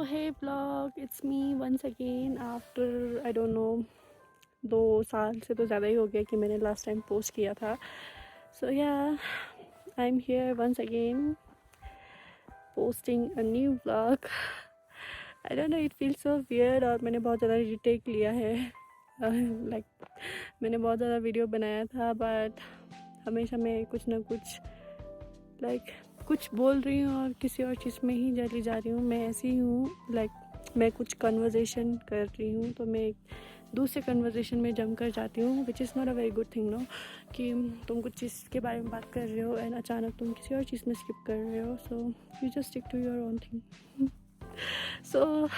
hey vlog, it's me once again after I don't know 2 साल से तो ज़्यादा ही हो गया कि मैंने लास्ट टाइम पोस्ट किया था. So yeah, I'm here once again posting a new vlog. I don't know, it feels so weird और मैंने बहुत ज़्यादा रिटेक लिया है. Like मैंने बहुत ज़्यादा वीडियो बनाया था बट हमेशा मैं कुछ ना कुछ कुछ बोल रही हूँ और किसी और चीज़ में ही चली जा रही हूँ. मैं ऐसी हूँ मैं कुछ कन्वर्सेशन कर रही हूँ तो मैं दूसरे कन्वर्सेशन में जम कर जाती हूँ, which is not a very good thing no. कि तुम कुछ चीज़ के बारे में बात कर रहे हो एंड अचानक तुम किसी और चीज़ में स्किप कर रहे हो. So you just stick to your own thing. So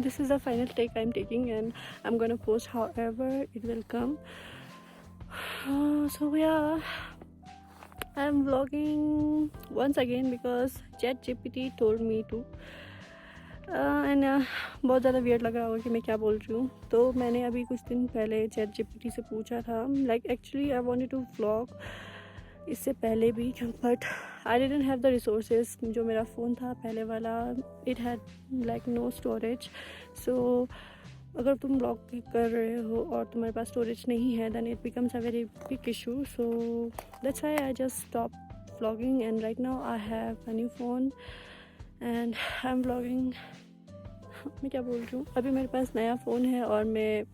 this is the final take I'm taking and I'm gonna post however it will come. So yeah, I'm vlogging once again because ChatGPT told me to. And बहुत ज़्यादा weird लग रहा होगा कि मैं क्या बोल रही हूँ. तो मैंने अभी कुछ दिन पहले ChatGPT से पूछा था actually I wanted to vlog इससे पहले भी, but I didn't have the resources. जो मेरा फ़ोन था पहले वाला, it had no storage. So अगर तुम व्लॉग कर रहे हो और तुम्हारे पास स्टोरेज नहीं है then it becomes a very big issue. So that's why I just stop vlogging and right now I have a new phone and I am vlogging. मैं क्या बोल रही हूँ, अभी मेरे पास नया फ़ोन है और मैं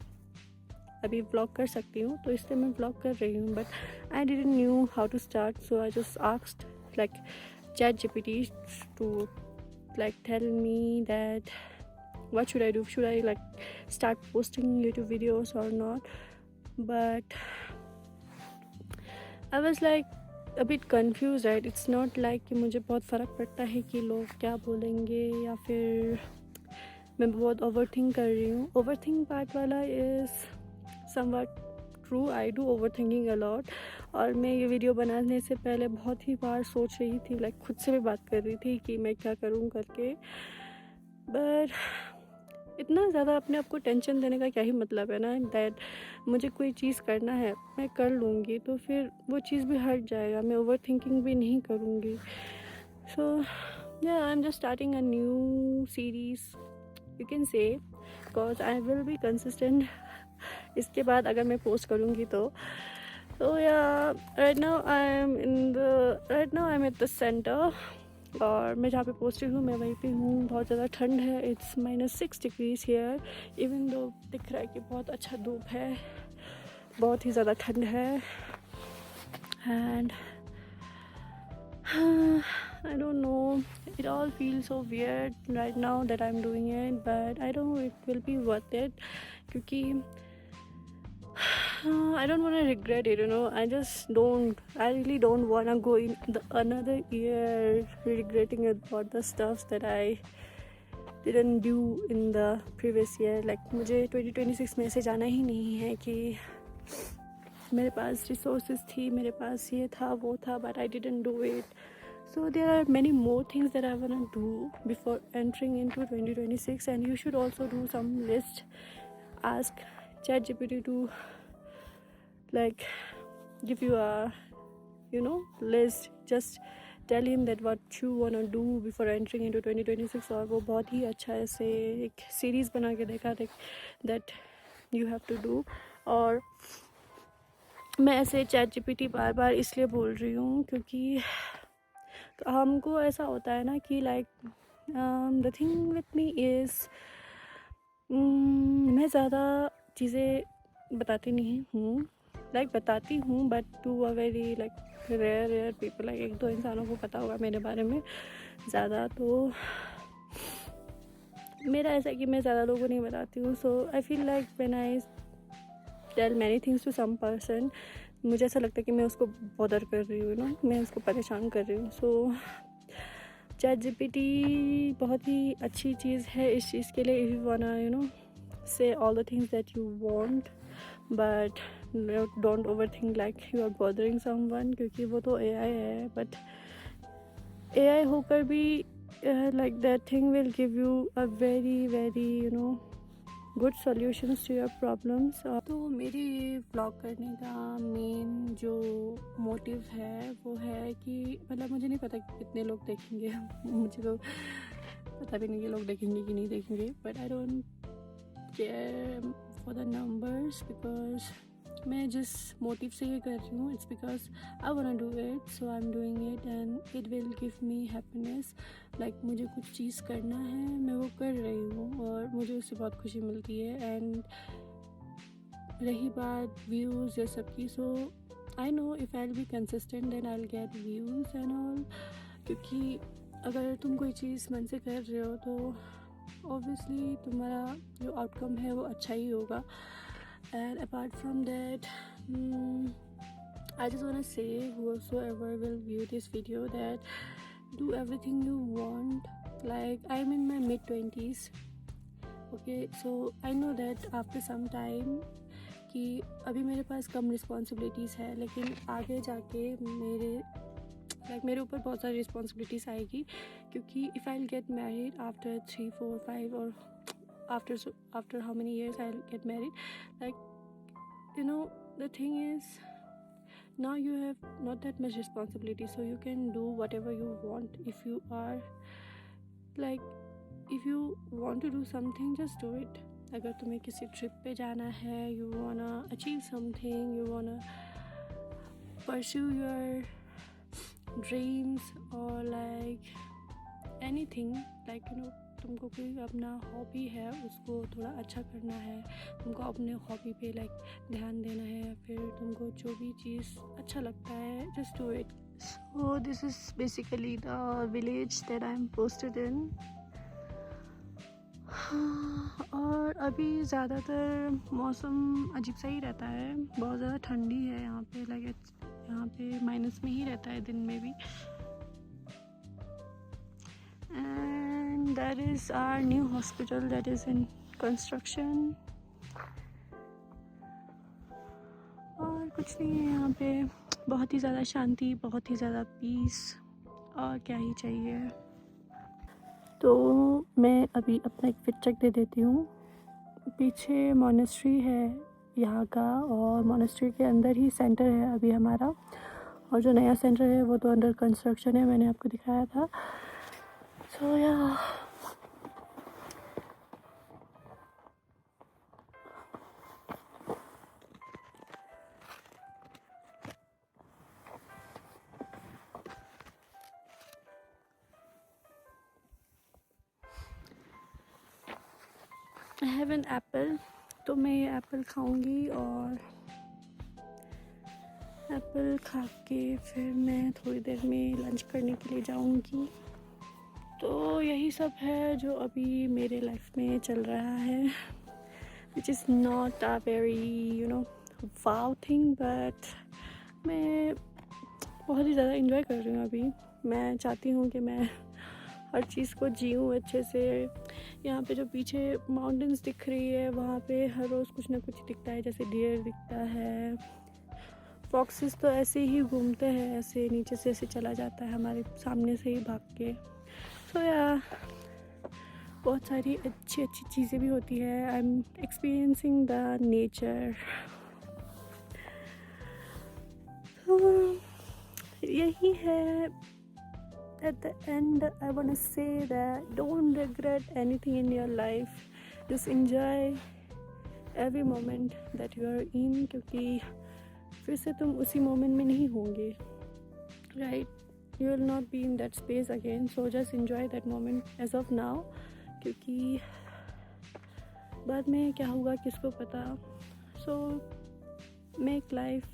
अभी व्लॉग कर सकती हूँ तो इसलिए मैं व्लॉग कर रही हूँ. But I didn't knew how to start, so I just asked ChatGPT to tell me that what should I do, should I start posting YouTube videos or not. But I was a bit confused, right? It's not कि मुझे बहुत फ़र्क पड़ता है कि लोग क्या बोलेंगे या फिर मैं बहुत ओवरथिंक कर रही हूँ. ओवरथिंक पार्ट वाला is somewhat true. I do overthinking a lot. और मैं ये वीडियो बनाने से पहले बहुत ही बार सोच रही थी, खुद से भी बात कर रही थी कि मैं क्या करूँ करके. बट इतना ज़्यादा अपने आप को टेंशन देने का क्या ही मतलब है ना. दैट मुझे कोई चीज़ करना है मैं कर लूँगी तो फिर वो चीज़ भी हट जाएगा, मैं ओवर थिंकिंग भी नहीं करूँगी. सो yeah, I'm just starting a new series, you can say, because I will be consistent. इसके बाद अगर मैं पोस्ट करूँगी तो yeah, right now I'm at the center और मैं जहाँ पे पोस्ट हूँ मैं वहीं पे हूँ. बहुत ज़्यादा ठंड है. It's -6 degrees here, even though दिख रहा है कि बहुत अच्छा धूप है. बहुत ही ज़्यादा ठंड है and I don't know, it all feels so weird right now that I'm doing it, but I don't know it will be worth it क्योंकि I don't want to regret it, I really don't want to go in another year regretting about the stuff that I didn't do in the previous year. मुझे 2026 में ऐसे जाना ही नहीं है कि मेरे पास resources थी, मेरे पास ये था वो था, but I didn't do it. So there are many more things that I want to do before entering into 2026, and you should also do some list. Ask ChatGPT to give you a list. Just tell him that what you want to do before entering into 2026. और वो बहुत ही अच्छा ऐसे एक series बना के देखा that you have to do. और मैं ऐसे ChatGPT बार बार इसलिए बोल रही हूँ क्योंकि हमको ऐसा होता है ना कि the thing with me is मैं ज़्यादा चीज़ें बताती नहीं हूँ. बताती हूँ but to a very rare people. एक दो इंसानों को पता होगा मेरे बारे में ज़्यादा. तो मेरा ऐसा है कि मैं ज़्यादा लोगों को नहीं बताती हूँ. So I feel when I tell many things to some person, मुझे ऐसा लगता है कि मैं उसको बॉदर कर रही हूँ मैं उसको परेशान कर रही हूँ. सो ChatGPT बहुत ही अच्छी चीज़ है इस चीज़ के लिए. If you वांना say all the things that you want but don't overthink you are bothering someone, क्योंकि वो तो AI है. बट AI होकर भी that thing will give you a very good solutions to your problems. तो मेरी vlog करने का मेन जो मोटिव है वो है कि मुझे नहीं पता कि कितने लोग देखेंगे. मुझे तो पता भी नहीं ये लोग देखेंगे कि नहीं देखेंगे, but I don't care for the numbers because मैं जिस मोटिव से ये कर रही हूँ, it's because I want to do it, so I am doing it and it will give me happiness. Like मुझे कुछ चीज़ करना है, मैं वो कर रही हूँ और मुझे उससे बहुत खुशी मिलती है। एंड रही बात व्यूज़ या सब की, so I know if I will be consistent then I will get views and all, क्योंकि अगर तुम कोई चीज़ मन से कर रहे हो तो ऑब्वियसली तुम्हारा जो आउटकम है वो अच्छा ही होगा। And apart from that, I just want to say whosoever will view this video that do everything you want. Like I'm in my mid-20s, okay, so I know that after some time कि अभी मेरे पास कम responsibilities है, लेकिन आगे जाके मेरे ऊपर बहुत सारी रिस्पॉन्सिबिलिटीज़ आएगी, क्योंकि if I will get married after 3, 4, 5 और after how many years I'll get married, like, you know, the thing is now you have not that much responsibility, so you can do whatever you want. If you are like, if you want to do something, just do it. अगर तुम्हें किसी trip पे जाना है, you wanna achieve something, you wanna pursue your dreams or like anything, like, you know, तुमको कोई अपना hobby है उसको थोड़ा अच्छा करना है, तुमको अपने हॉबी पे लाइक ध्यान देना है, फिर तुमको जो भी चीज़ अच्छा लगता है, just do it. So this is basically the village that I am posted in. और अभी ज़्यादातर मौसम अजीब सा ही रहता है, बहुत ज़्यादा ठंडी है यहाँ पे, लाइक यहाँ पे माइनस में ही रहता है दिन में भी। And that is our new hospital that is in construction. और कुछ नहीं है यहाँ पे, बहुत ही ज़्यादा शांति, बहुत ही ज़्यादा पीस, और क्या ही चाहिए। तो मैं अभी अपना एक फिट चेक दे देती हूँ। पीछे मॉनेस्ट्री है यहाँ का, और मॉनेस्ट्री के अंदर ही सेंटर है अभी हमारा, और जो नया सेंटर है वो तो अंडर कंस्ट्रक्शन है, मैंने आपको दिखाया था। So yeah, I have an apple, तो मैं ये एप्पल खाऊंगी, और एप्पल खा के फिर मैं थोड़ी देर में लंच करने के लिए जाऊंगी। तो यही सब है जो अभी मेरे लाइफ में चल रहा है, विच is not a very wow thing, but मैं बहुत ही ज़्यादा इन्जॉय कर रही हूँ अभी। मैं चाहती हूँ कि मैं हर चीज़ को जीऊँ अच्छे से। यहाँ पे जो पीछे माउंटेन्स दिख रही है, वहाँ पे हर रोज़ कुछ ना कुछ दिखता है, जैसे डियर दिखता है, फॉक्सेस तो ऐसे ही घूमते हैं, ऐसे नीचे से ऐसे चला जाता है हमारे सामने से ही भाग के। सो या बहुत सारी अच्छी अच्छी चीज़ें भी होती है। I am experiencing the nature. यही है। At the end, I want to say that don't regret anything in your life. Just enjoy every moment that you are in, क्योंकि फिर से तुम उसी मोमेंट में नहीं होंगे, right? You will not be in that space again. So just enjoy that moment as of now, क्योंकि बाद में क्या होगा किसको पता। So make life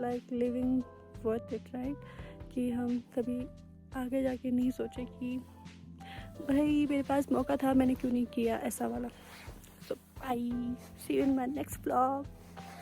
like living worth it, right? कि हम कभी आगे जाके नहीं सोचे कि भाई मेरे पास मौका था, मैंने क्यों नहीं किया, ऐसा वाला। So bye, see you in my next vlog.